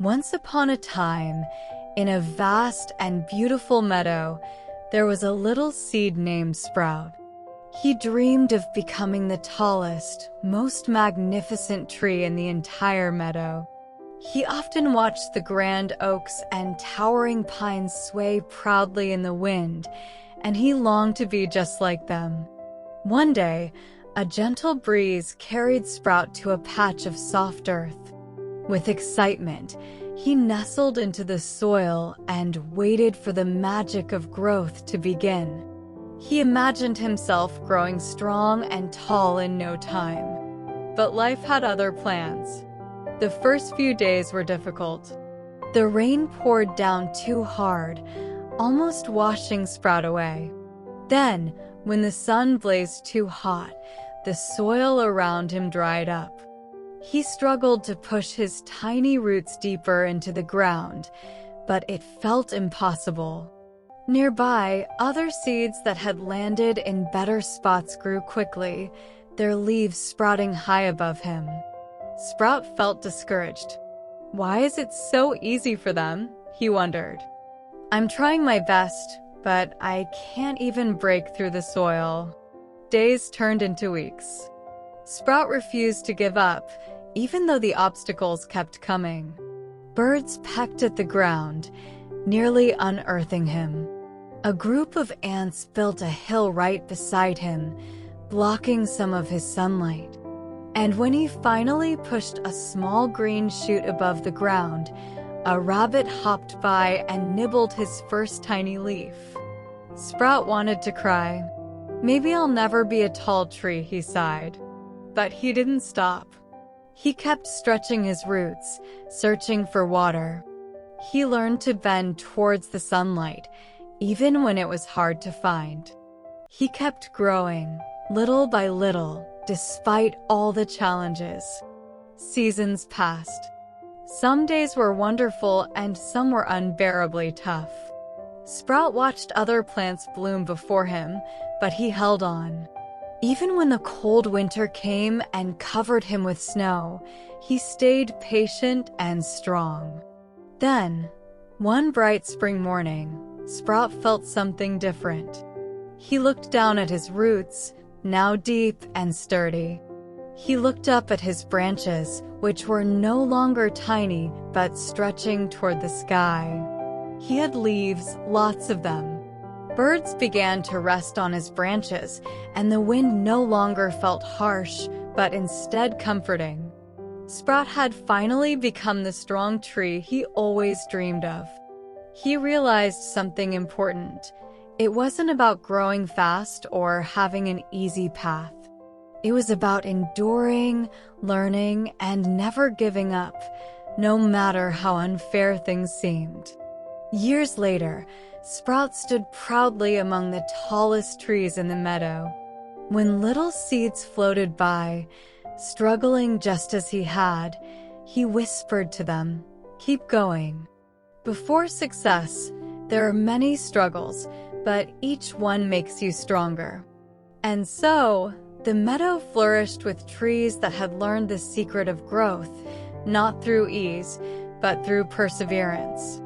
Once upon a time, in a vast and beautiful meadow, there was a little seed named Sprout. He dreamed of becoming the tallest, most magnificent tree in the entire meadow. He often watched the grand oaks and towering pines sway proudly in the wind, and he longed to be just like them. One day, a gentle breeze carried Sprout to a patch of soft earth. With excitement, he nestled into the soil and waited for the magic of growth to begin. He imagined himself growing strong and tall in no time. But life had other plans. The first few days were difficult. The rain poured down too hard, almost washing Sprout away. Then, when the sun blazed too hot, the soil around him dried up. He struggled to push his tiny roots deeper into the ground, but it felt impossible. Nearby, other seeds that had landed in better spots grew quickly, their leaves sprouting high above him. Sprout felt discouraged. Why is it so easy for them? He wondered. I'm trying my best, but I can't even break through the soil. Days turned into weeks. Sprout refused to give up, even though the obstacles kept coming. Birds pecked at the ground, nearly unearthing him. A group of ants built a hill right beside him, blocking some of his sunlight. And when he finally pushed a small green shoot above the ground, a rabbit hopped by and nibbled his first tiny leaf. Sprout wanted to cry. Maybe I'll never be a tall tree, he sighed. But he didn't stop. He kept stretching his roots, searching for water. He learned to bend towards the sunlight, even when it was hard to find. He kept growing, little by little, despite all the challenges. Seasons passed. Some days were wonderful and some were unbearably tough. Sprout watched other plants bloom before him, but he held on. Even when the cold winter came and covered him with snow, he stayed patient and strong. Then, one bright spring morning, Sprout felt something different. He looked down at his roots, now deep and sturdy. He looked up at his branches, which were no longer tiny but stretching toward the sky. He had leaves, lots of them. Birds began to rest on his branches, and the wind no longer felt harsh, but instead comforting. Sprout had finally become the strong tree he always dreamed of. He realized something important. It wasn't about growing fast or having an easy path. It was about enduring, learning, and never giving up, no matter how unfair things seemed. Years later, Sprout stood proudly among the tallest trees in the meadow. When little seeds floated by, struggling just as he had, he whispered to them, "Keep going." Before success, there are many struggles, but each one makes you stronger. And so, the meadow flourished with trees that had learned the secret of growth, not through ease, but through perseverance.